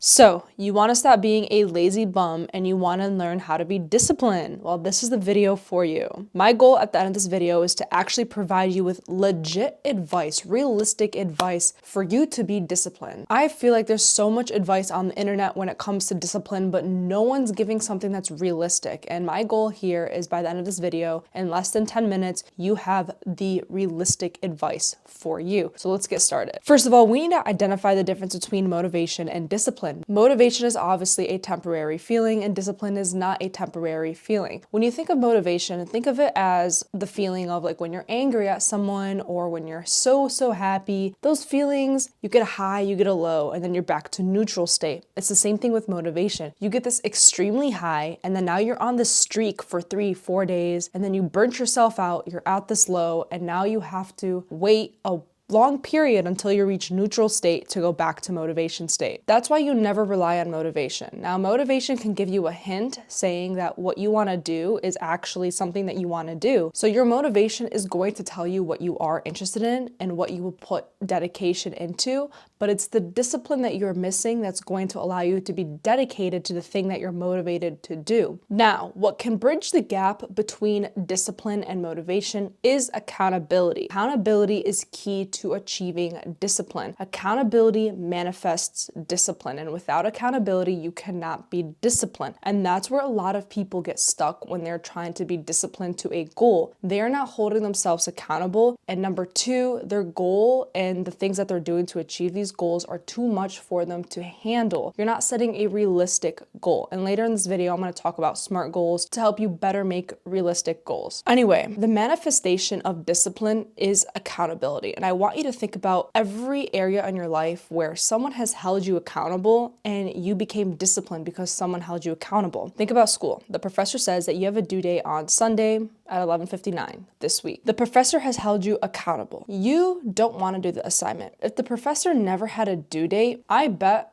So, you want to stop being a lazy bum and you want to learn how to be disciplined. Well, this is the video for you. My goal at the end of this video is to actually provide you with legit advice, realistic advice for you to be disciplined. I feel like there's so much advice on the internet when it comes to discipline, but no one's giving something that's realistic. And my goal here is by the end of this video, in less than 10 minutes, you have the realistic advice for you. So let's get started. First of all, we need to identify the difference between motivation and discipline. Motivation is obviously a temporary feeling and discipline is not a temporary feeling. When you think of motivation, think of it as the feeling of like when you're angry at someone or when you're so happy. Those feelings, you get a high, you get a low, and then you're back to neutral state. It's the same thing with motivation. You get this extremely high and then now you're on this streak for 3-4 days and then you burnt yourself out, you're at this low, and now you have to wait a long period until you reach neutral state to go back to motivation state. That's why you never rely on motivation. Now, motivation can give you a hint saying that what you want to do is actually something that you want to do. So your motivation is going to tell you what you are interested in and what you will put dedication into, but it's the discipline that you're missing that's going to allow you to be dedicated to the thing that you're motivated to do. Now, what can bridge the gap between discipline and motivation is accountability. Accountability is key to achieving discipline. Accountability manifests discipline, and without accountability, you cannot be disciplined. And that's where a lot of people get stuck when they're trying to be disciplined to a goal. They are not holding themselves accountable. And number two, their goal and the things that they're doing to achieve these goals are too much for them to handle. You're not setting a realistic goal. And later in this video, I'm going to talk about SMART goals to help you better make realistic goals. Anyway, the manifestation of discipline is accountability. And I want you to think about every area in your life where someone has held you accountable and you became disciplined because someone held you accountable. Think about school. The professor says that you have a due date on Sunday at 11:59 this week. The professor has held you accountable. You don't want to do the assignment. If the professor never had a due date, I bet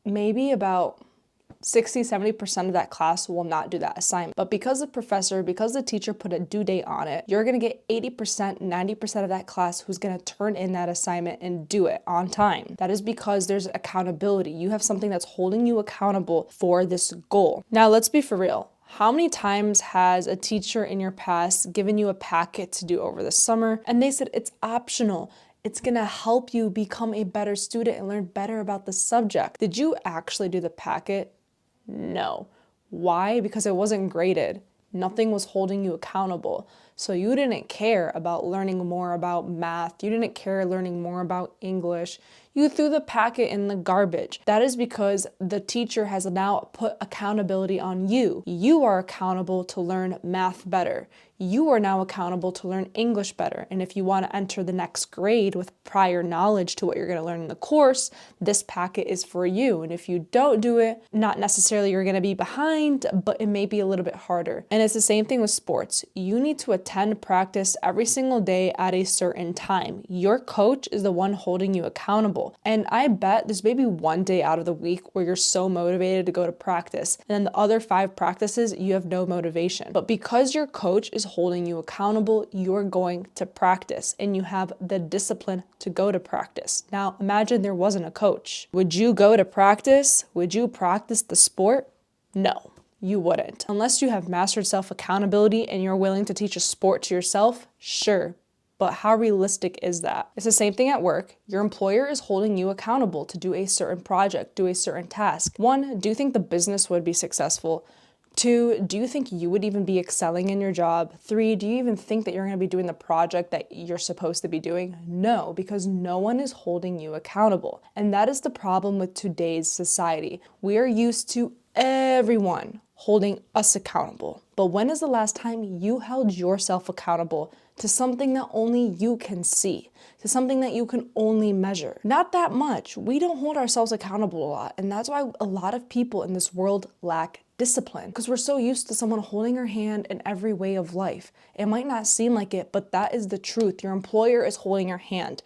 maybe about 60-70% of that class will not do that assignment. But because the teacher put a due date on it, you're going to get 80%, 90% of that class who's going to turn in that assignment and do it on time. That is because there's accountability. You have something that's holding you accountable for this goal. Now, let's be for real. How many times has a teacher in your past given you a packet to do over the summer and they said it's optional? It's gonna help you become a better student and learn better about the subject. Did you actually do the packet? No. Why? Because it wasn't graded. Nothing was holding you accountable. So you didn't care about learning more about math. You didn't care learning more about English. You threw the packet in the garbage. That is because the teacher has now put accountability on you. You are accountable to learn math better. You are now accountable to learn English better. And if you want to enter the next grade with prior knowledge to what you're going to learn in the course, this packet is for you. And if you don't do it, not necessarily you're going to be behind, but it may be a little bit harder. And it's the same thing with sports. You need to attend practice every single day at a certain time. Your coach is the one holding you accountable. And I bet there's maybe one day out of the week where you're so motivated to go to practice. And then the other 5 practices, you have no motivation. But because your coach is holding you accountable, you're going to practice and you have the discipline to go to practice. Now, imagine there wasn't a coach. Would you go to practice? Would you practice the sport? No, you wouldn't. Unless you have mastered self-accountability and you're willing to teach a sport to yourself, sure. But how realistic is that? It's the same thing at work. Your employer is holding you accountable to do a certain project, do a certain task. 1, do you think the business would be successful? 2, do you think you would even be excelling in your job? 3, do you even think that you're going to be doing the project that you're supposed to be doing? No, because no one is holding you accountable. And that is the problem with today's society. We are used to everyone holding us accountable. But when is the last time you held yourself accountable to something that only you can see, to something that you can only measure? Not that much. We don't hold ourselves accountable a lot. And that's why a lot of people in this world lack discipline, because we're so used to someone holding our hand in every way of life. It might not seem like it, but that is the truth. Your employer is holding your hand.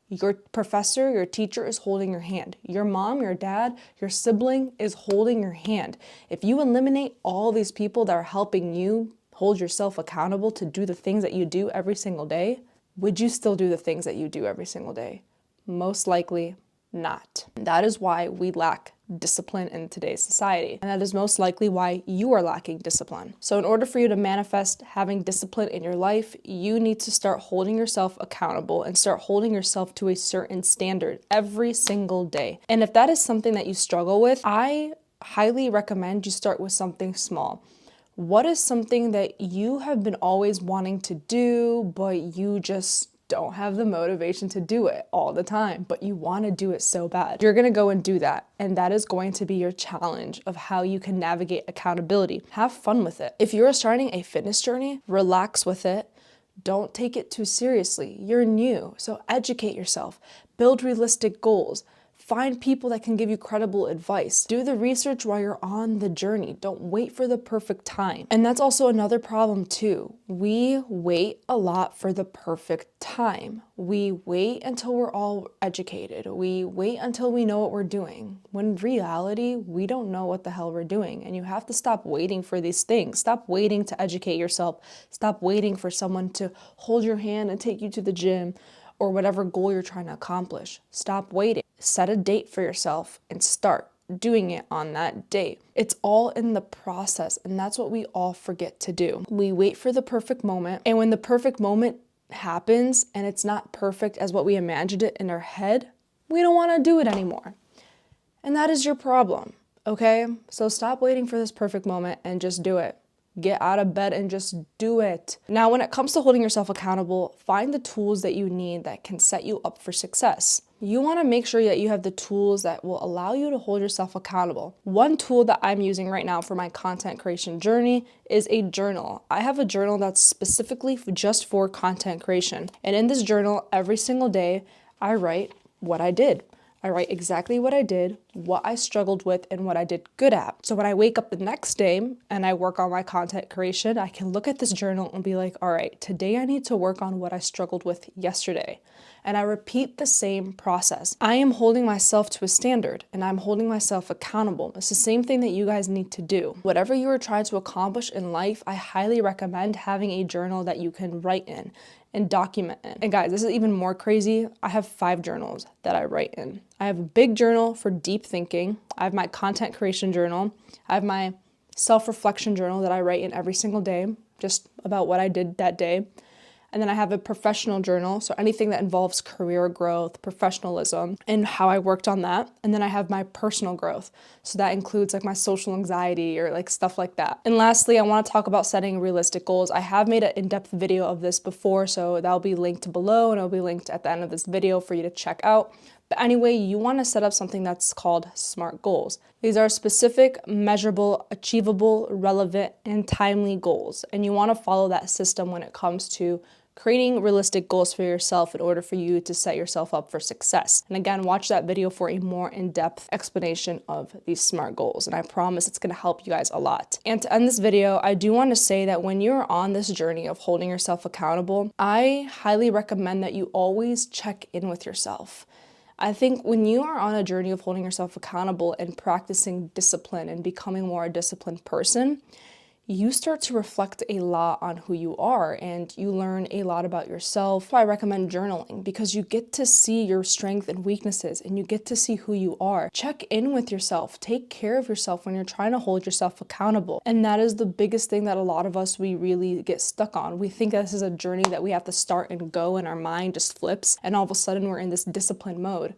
Your professor, your teacher is holding your hand. Your mom, your dad, your sibling is holding your hand. If you eliminate all these people that are helping you hold yourself accountable to do the things that you do every single day, would you still do the things that you do every single day? Most likely not. That is why we lack discipline in today's society. And that is most likely why you are lacking discipline. So in order for you to manifest having discipline in your life, you need to start holding yourself accountable and start holding yourself to a certain standard every single day. And if that is something that you struggle with, I highly recommend you start with something small. What is something that you have been always wanting to do, but you just don't have the motivation to do it all the time, but you want to do it so bad? You're going to go and do that. And that is going to be your challenge of how you can navigate accountability. Have fun with it. If you're starting a fitness journey, relax with it. Don't take it too seriously. You're new, so educate yourself. Build realistic goals. Find people that can give you credible advice. Do the research while you're on the journey. Don't wait for the perfect time. And that's also another problem too. We wait a lot for the perfect time. We wait until we're all educated. We wait until we know what we're doing. When in reality, we don't know what the hell we're doing. And you have to stop waiting for these things. Stop waiting to educate yourself. Stop waiting for someone to hold your hand and take you to the gym or whatever goal you're trying to accomplish. Stop waiting. Set a date for yourself and start doing it on that date. It's all in the process, and that's what we all forget to do. We wait for the perfect moment, and when the perfect moment happens and it's not perfect as what we imagined it in our head, we don't want to do it anymore. And that is your problem, okay? So stop waiting for this perfect moment and just do it. Get out of bed and just do it. Now, when it comes to holding yourself accountable, find the tools that you need that can set you up for success. You want to make sure that you have the tools that will allow you to hold yourself accountable. One tool that I'm using right now for my content creation journey is a journal. I have a journal that's specifically just for content creation. And in this journal, every single day, I write what I did. I write exactly what I did, what I struggled with, and what I did good at. So when I wake up the next day and I work on my content creation, I can look at this journal and be like, all right, today I need to work on what I struggled with yesterday. And I repeat the same process. I am holding myself to a standard and I'm holding myself accountable. It's the same thing that you guys need to do. Whatever you are trying to accomplish in life, I highly recommend having a journal that you can write in and document in. And guys, this is even more crazy. I have 5 journals that I write in. I have a big journal for deep thinking. I have my content creation journal. I have my self-reflection journal that I write in every single day, just about what I did that day. And then I have a professional journal, so anything that involves career growth, professionalism, and how I worked on that. And then I have my personal growth, so that includes like my social anxiety or like stuff like that. And lastly, I want to talk about setting realistic goals. I have made an in-depth video of this before, so that'll be linked below and it'll be linked at the end of this video for you to check out. But anyway, you want to set up something that's called SMART goals. These are specific, measurable, achievable, relevant, and timely goals. And you want to follow that system when it comes to creating realistic goals for yourself in order for you to set yourself up for success. And again, watch that video for a more in-depth explanation of these SMART goals. And I promise it's going to help you guys a lot. And to end this video, I do want to say that when you're on this journey of holding yourself accountable, I highly recommend that you always check in with yourself. I think when you are on a journey of holding yourself accountable and practicing discipline and becoming more a disciplined person, you start to reflect a lot on who you are and you learn a lot about yourself. I recommend journaling because you get to see your strengths and weaknesses and you get to see who you are. Check in with yourself. Take care of yourself when you're trying to hold yourself accountable. And that is the biggest thing that a lot of us, we really get stuck on. We think this is a journey that we have to start and go and our mind just flips and all of a sudden we're in this discipline mode.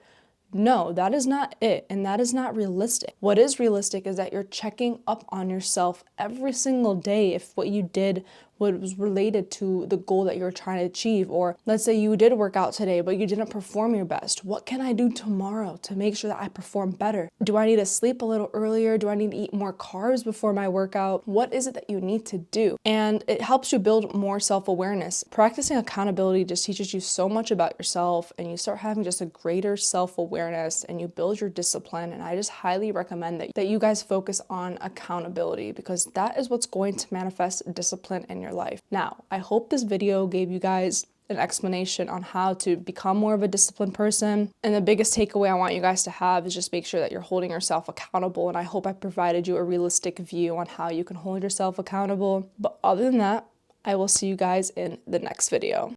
No, that is not it, and that is not realistic. What is realistic is that you're checking up on yourself every single day if what you did was related to the goal that you're trying to achieve. Or let's say you did work out today, but you didn't perform your best. What can I do tomorrow to make sure that I perform better? Do I need to sleep a little earlier? Do I need to eat more carbs before my workout? What is it that you need to do? And it helps you build more self-awareness. Practicing accountability just teaches you so much about yourself, and you start having just a greater self-awareness and you build your discipline. And I just highly recommend that you guys focus on accountability because that is what's going to manifest discipline in your life. Now, I hope this video gave you guys an explanation on how to become more of a disciplined person. And the biggest takeaway I want you guys to have is just make sure that you're holding yourself accountable. And I hope I provided you a realistic view on how you can hold yourself accountable. But other than that, I will see you guys in the next video.